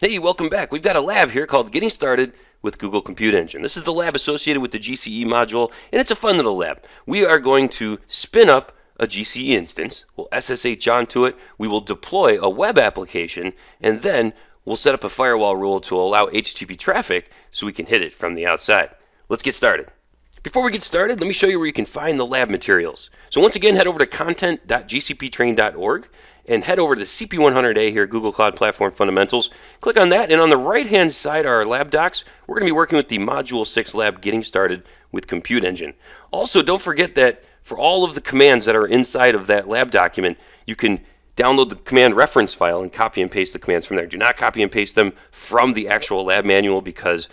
Hey, welcome back. We've got a lab here called Getting Started with Google Compute Engine. This is the lab associated with the GCE module, and it's a fun little lab. We are going to spin up a GCE instance. We'll SSH onto it. We will deploy a web application, and then we'll set up a firewall rule to allow HTTP traffic so we can hit it from the outside. Let's get started. Before we get started, let me show you where you can find the lab materials. So once again, head over to content.gcptrain.org and head over to the CP100A here, Google Cloud Platform Fundamentals. Click on that, and on the right-hand side are our lab docs. We're going to be working with the Module 6 lab, Getting Started with Compute Engine. Also, don't forget that for all of the commands that are inside of that lab document, you can download the command reference file and copy and paste the commands from there. Do not copy and paste them from the actual lab manual because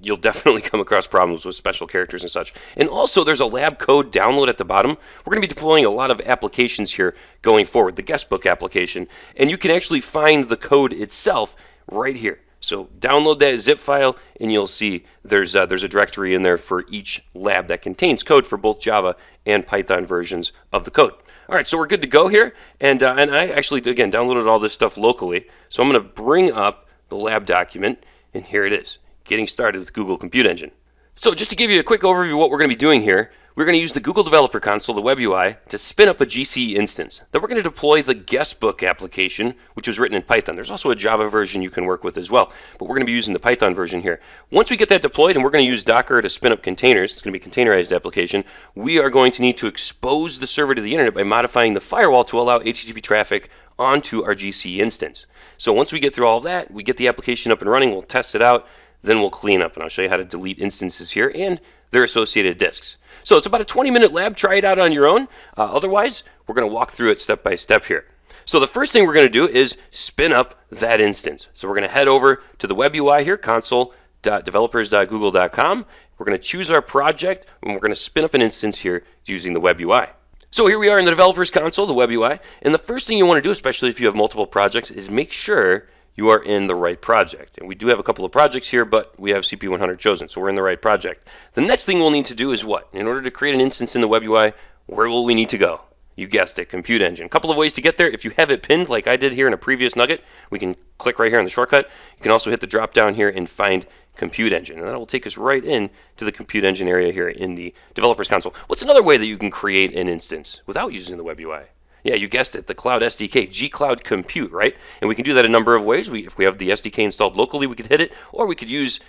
you'll definitely come across problems with special characters and such. And also, there's a lab code download at the bottom. We're going to be deploying a lot of applications here going forward, the guestbook application, and you can actually find the code itself right here. So download that zip file, and you'll see there's a directory in there for each lab that contains code for both Java and Python versions of the code. All right, so we're good to go here, and I actually, again, downloaded all this stuff locally. So I'm going to bring up the lab document, and here it is. Getting started with Google Compute Engine. So just to give you a quick overview of what we're going to be doing here, we're going to use the Google Developer Console, the web UI, to spin up a GCE instance. Then we're going to deploy the guestbook application, which was written in Python. There's also a Java version you can work with as well, but we're going to be using the Python version here. Once we get that deployed, and we're going to use Docker to spin up containers, it's going to be a containerized application, we are going to need to expose the server to the internet by modifying the firewall to allow HTTP traffic onto our GCE instance. So once we get through all of that, we get the application up and running, we'll test it out, then we'll clean up, and I'll show you how to delete instances here and their associated disks. So it's about a 20-minute lab. Try it out on your own. Otherwise, we're going to walk through it step by step here. So the first thing we're going to do is spin up that instance. So we're going to head over to the web UI here, console.developers.google.com. We're going to choose our project, and we're going to spin up an instance here using the web UI. So here we are in the Developers Console, the web UI, and the first thing you want to do, especially if you have multiple projects, is make sure you are in the right project. And we do have a couple of projects here, but we have CP100 chosen, so we're in the right project. The next thing we'll need to do is what? In order to create an instance in the web UI, where will we need to go? You guessed it, Compute Engine. A couple of ways to get there. If you have it pinned like I did here in a previous nugget, we can click right here on the shortcut. You can also hit the drop down here and find Compute Engine, and that will take us right in to the Compute Engine area here in the Developers Console. What's another way that you can create an instance without using the web UI? Yeah, you guessed it, the Cloud SDK, G-Cloud Compute, right? And we can do that a number of ways. If we have the SDK installed locally, we could hit it, or we could use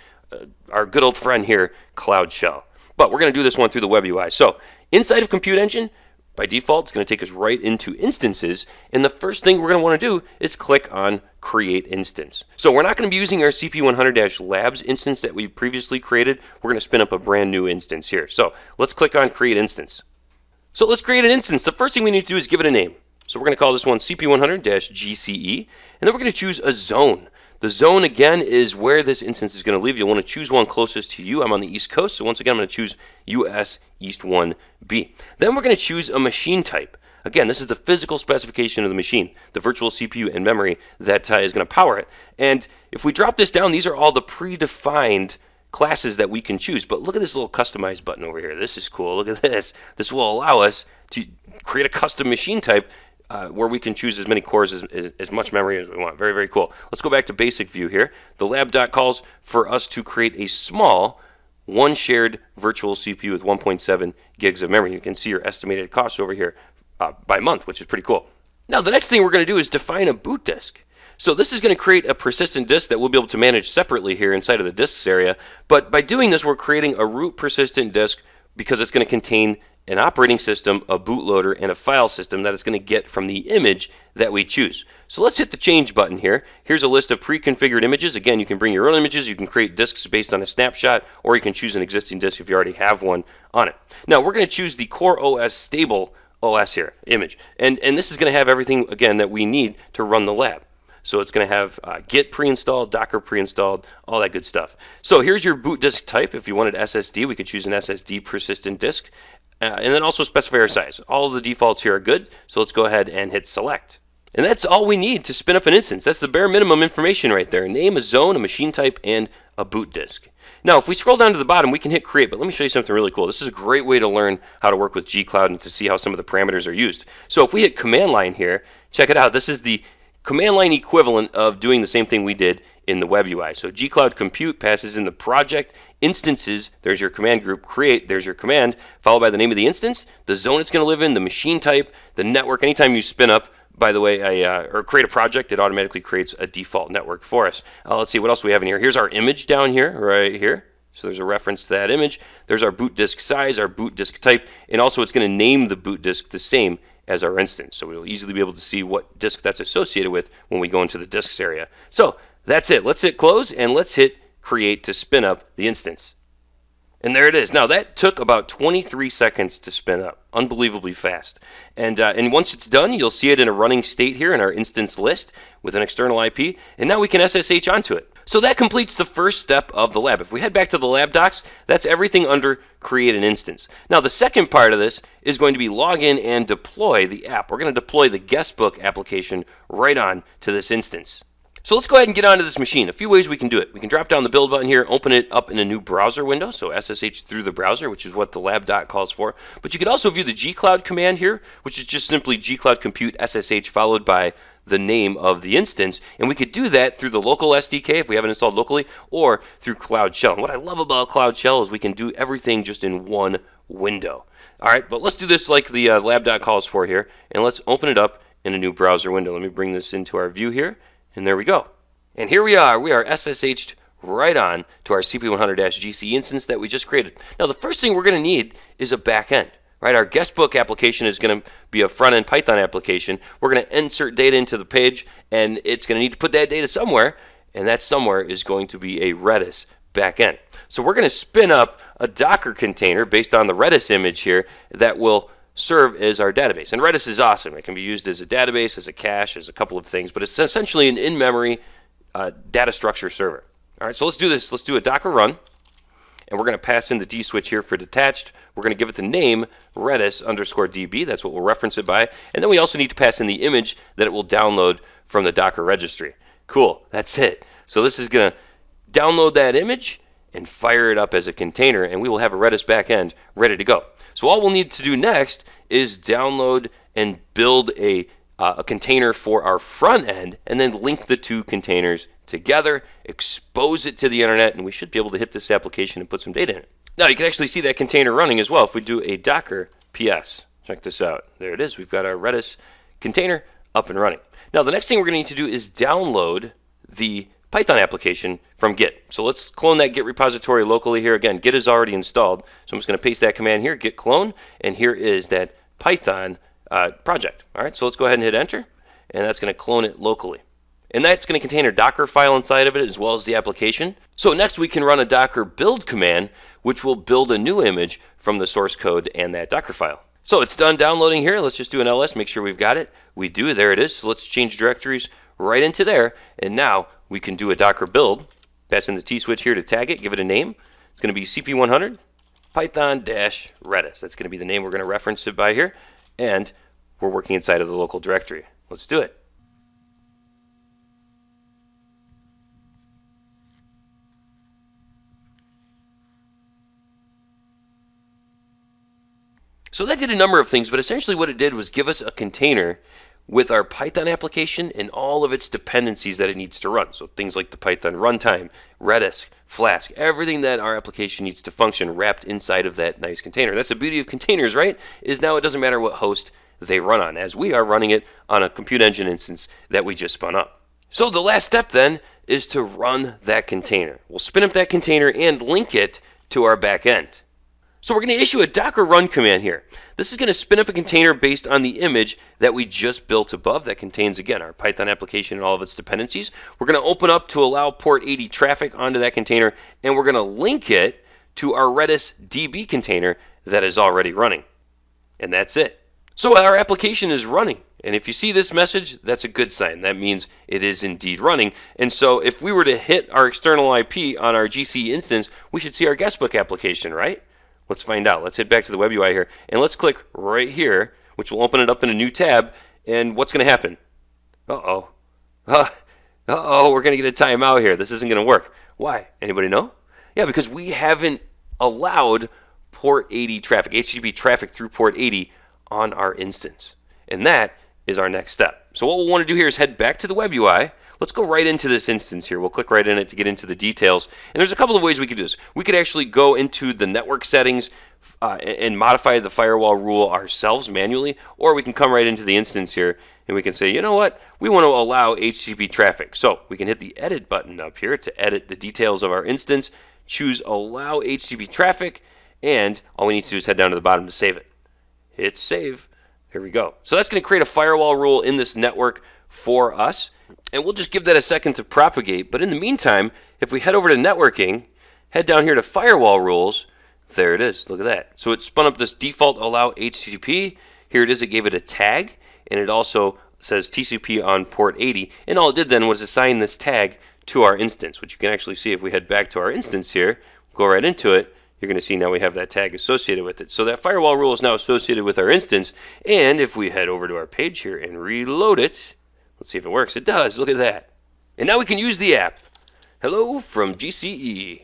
our good old friend here, Cloud Shell. But we're going to do this one through the web UI. So inside of Compute Engine, by default, it's going to take us right into instances, and the first thing we're going to want to do is click on Create Instance. So we're not going to be using our CP100-Labs instance that we previously created. We're going to spin up a brand new instance here. So let's click on Create Instance. So let's create an instance. The first thing we need to do is give it a name. So we're going to call this one CP100-GCE, and then we're going to choose a zone. The zone, again, is where this instance is going to live. You'll want to choose one closest to you. I'm on the East Coast, so once again, I'm going to choose US East 1B. Then we're going to choose a machine type. Again, this is the physical specification of the machine, the virtual CPU and memory that is going to power it. And if we drop this down, these are all the predefined classes that we can choose. But look at this little customize button over here. This is cool. Look at this. This will allow us to create a custom machine type where we can choose as many cores, as much memory as we want. Very, very cool. Let's go back to basic view here. The lab doc calls for us to create a small one shared virtual CPU with 1.7 gigs of memory. You can see your estimated costs over here by month, which is pretty cool. Now, the next thing we're going to do is define a boot disk. So this is going to create a persistent disk that we'll be able to manage separately here inside of the disks area. But by doing this, we're creating a root persistent disk because it's going to contain an operating system, a bootloader, and a file system that it's going to get from the image that we choose. So let's hit the change button here. Here's a list of pre-configured images. Again, you can bring your own images. You can create disks based on a snapshot, or you can choose an existing disk if you already have one on it. Now, we're going to choose the Core OS stable OS here, image. And this is going to have everything, again, that we need to run the lab. So it's going to have Git pre-installed, Docker pre-installed, all that good stuff. So here's your boot disk type. If you wanted SSD, we could choose an SSD persistent disk. And then also specify our size. All of the defaults here are good, so let's go ahead and hit select. And that's all we need to spin up an instance. That's the bare minimum information right there. A name, a zone, a machine type, and a boot disk. Now, if we scroll down to the bottom, we can hit create, but let me show you something really cool. This is a great way to learn how to work with G-Cloud and to see how some of the parameters are used. So if we hit command line here, check it out. This is the command line equivalent of doing the same thing we did in the web UI. So gcloud compute passes in the project, instances, there's your command group, create, there's your command, followed by the name of the instance, the zone it's going to live in, the machine type, the network. Anytime you spin up, by the way, or create a project, it automatically creates a default network for us. Let's see what else we have in here. Here's our image down here, right here. So there's a reference to that image. There's our boot disk size, our boot disk type, and also it's going to name the boot disk the same as our instance. So we'll easily be able to see what disk that's associated with when we go into the disks area. So that's it. Let's hit close and let's hit create to spin up the instance. And there it is. Now that took about 23 seconds to spin up. Unbelievably fast. And once it's done, you'll see it in a running state here in our instance list with an external IP. And now we can SSH onto it. So that completes the first step of the lab. If we head back to the lab docs, that's everything under create an instance. Now the second part of this is going to be log in and deploy the app. We're going to deploy the guestbook application right on to this instance. So let's go ahead and get onto this machine. A few ways we can do it. We can drop down the build button here, open it up in a new browser window, so SSH through the browser, which is what the lab doc calls for. But you could also view the gcloud command here, which is just simply gcloud compute SSH followed by the name of the instance, and we could do that through the local SDK if we have it installed locally, or through Cloud Shell. And what I love about Cloud Shell is we can do everything just in one window. All right, but let's do this like the lab doc calls for here, and let's open it up in a new browser window. Let me bring this into our view here. And there we go. And here we are SSH'd right on to our CP100-GC instance that we just created. Now the first thing we're going to need is a back end. Right? Our guestbook application is going to be a front-end Python application. We're going to insert data into the page, and it's going to need to put that data somewhere, and that somewhere is going to be a Redis backend. So we're going to spin up a Docker container based on the Redis image here that will serve as our database. And Redis is awesome. It can be used as a database, as a cache, as a couple of things, but it's essentially an in-memory data structure server. All right, so let's do this. Let's do a Docker run, and we're going to pass in the D switch here for detached. We're going to give it the name Redis_DB. That's what we'll reference it by. And then we also need to pass in the image that it will download from the Docker registry. Cool, that's it. So this is going to download that image and fire it up as a container, and we will have a Redis backend ready to go. So all we'll need to do next is download and build a container for our front end, and then link the two containers together, expose it to the internet, and we should be able to hit this application and put some data in it. Now you can actually see that container running as well if we do a Docker PS. Check this out. There it is. We've got our Redis container up and running. Now the next thing we're going to need to do is download the Python application from Git. So let's clone that Git repository locally here. Again, Git is already installed. So I'm just going to paste that command here, git clone, and here is that Python project. All right, so let's go ahead and hit enter, and that's going to clone it locally. And that's going to contain a Docker file inside of it as well as the application. So next we can run a Docker build command, which will build a new image from the source code and that Docker file. So it's done downloading here. Let's just do an ls, make sure we've got it. We do, there it is. So let's change directories right into there, and now we can do a Docker build. Pass in the T-switch here to tag it, give it a name. It's going to be CP100 Python-Redis. That's going to be the name we're going to reference it by here, and we're working inside of the local directory. Let's do it. So that did a number of things, but essentially what it did was give us a container with our Python application and all of its dependencies that it needs to run. So things like the Python runtime, Redis, Flask, everything that our application needs to function wrapped inside of that nice container. That's the beauty of containers, right? Is now it doesn't matter what host they run on, as we are running it on a compute engine instance that we just spun up. So the last step then is to run that container. We'll spin up that container and link it to our back end. So we're going to issue a Docker run command here. This is going to spin up a container based on the image that we just built above that contains, again, our Python application and all of its dependencies. We're going to open up to allow port 80 traffic onto that container, and we're going to link it to our Redis DB container that is already running. And that's it. So our application is running. And if you see this message, that's a good sign. That means it is indeed running. And so if we were to hit our external IP on our GC instance, we should see our guestbook application, right? Let's find out. Let's head back to the web UI here, and let's click right here, which will open it up in a new tab. And what's going to happen? Uh-oh. Uh-oh, we're going to get a timeout here. This isn't going to work. Why? Anybody know? Yeah, because we haven't allowed port 80 traffic, HTTP traffic through port 80 on our instance. And that is our next step. So what we'll want to do here is head back to the web UI. Let's go right into this instance here. We'll click right in it to get into the details. And there's a couple of ways we could do this. We could actually go into the network settings and modify the firewall rule ourselves manually, or we can come right into the instance here and we can say, you know what, we want to allow HTTP traffic. So we can hit the edit button up here to edit the details of our instance, choose allow HTTP traffic, and all we need to do is head down to the bottom to save it. Hit save. Here we go. So that's going to create a firewall rule in this network for us, and we'll just give that a second to propagate. But in the meantime, if we head over to networking, head down here to firewall rules, there it is. Look at that. So it spun up this default allow HTTP. Here it is. It gave it a tag, and it also says TCP on port 80. And all it did then was assign this tag to our instance, which you can actually see if we head back to our instance here, go right into it, you're going to see now we have that tag associated with it. So that firewall rule is now associated with our instance. And if we head over to our page here and reload it, let's see if it works. It does. Look at that. And now we can use the app. Hello from GCE.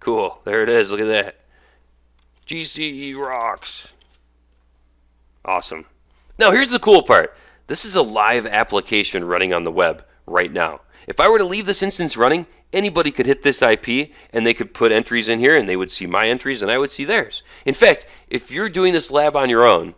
Cool. There it is. Look at that. GCE rocks. Awesome. Now here's the cool part. This is a live application running on the web right now. If I were to leave this instance running, anybody could hit this IP and they could put entries in here and they would see my entries and I would see theirs. In fact, if you're doing this lab on your own,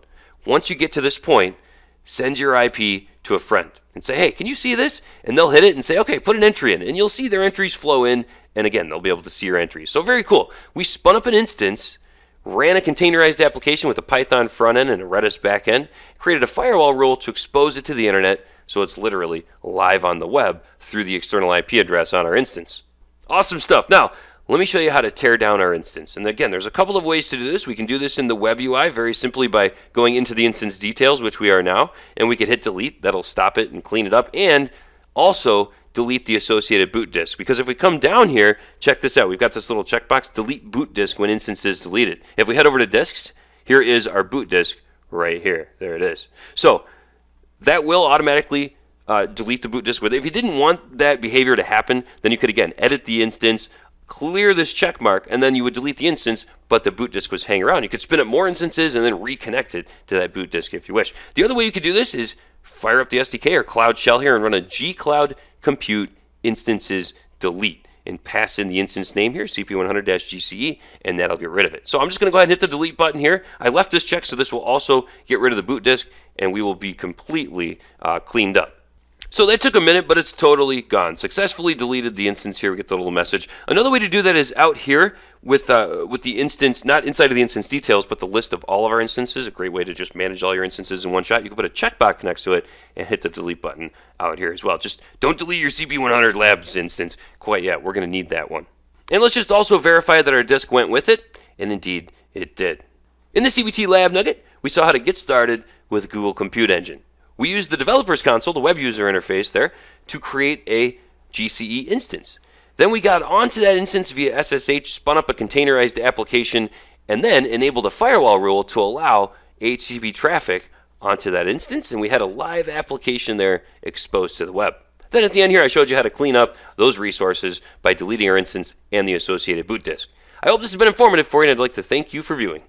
once you get to this point, send your IP to a friend and say, hey, can you see this? And they'll hit it and say, okay, put an entry in. And you'll see their entries flow in. And again, they'll be able to see your entries. So very cool. We spun up an instance, ran a containerized application with a Python front end and a Redis back end, created a firewall rule to expose it to the internet, so it's literally live on the web through the external IP address on our instance. Awesome stuff. Now, let me show you how to tear down our instance. And again, there's a couple of ways to do this. We can do this in the web UI very simply by going into the instance details, which we are now, and we could hit delete. That'll stop it and clean it up, and also delete the associated boot disk. Because if we come down here, check this out. We've got this little checkbox, delete boot disk when instance is deleted. If we head over to disks, here is our boot disk right here. There it is. So that will automatically delete the boot disk with it. If you didn't want that behavior to happen, then you could again edit the instance, clear this check mark, and then you would delete the instance, but the boot disk was hanging around. You could spin up more instances and then reconnect it to that boot disk if you wish. The other way you could do this is fire up the SDK or Cloud Shell here and run a gcloud compute instances delete and pass in the instance name here, CP100-GCE, and that'll get rid of it. So I'm just going to go ahead and hit the delete button here. I left this checked, so this will also get rid of the boot disk, and we will be completely cleaned up. So that took a minute, but it's totally gone. Successfully deleted the instance here. We get the little message. Another way to do that is out here with the instance, not inside of the instance details, but the list of all of our instances. A great way to just manage all your instances in one shot. You can put a checkbox next to it and hit the delete button out here as well. Just don't delete your CP100 Labs instance quite yet. We're going to need that one. And let's just also verify that our disk went with it, and indeed it did. In the CBT Lab Nugget, we saw how to get started with Google Compute Engine. We used the developer's console, the web user interface there, to create a GCE instance. Then we got onto that instance via SSH, spun up a containerized application, and then enabled a firewall rule to allow HTTP traffic onto that instance, and we had a live application there exposed to the web. Then at the end here, I showed you how to clean up those resources by deleting our instance and the associated boot disk. I hope this has been informative for you, and I'd like to thank you for viewing.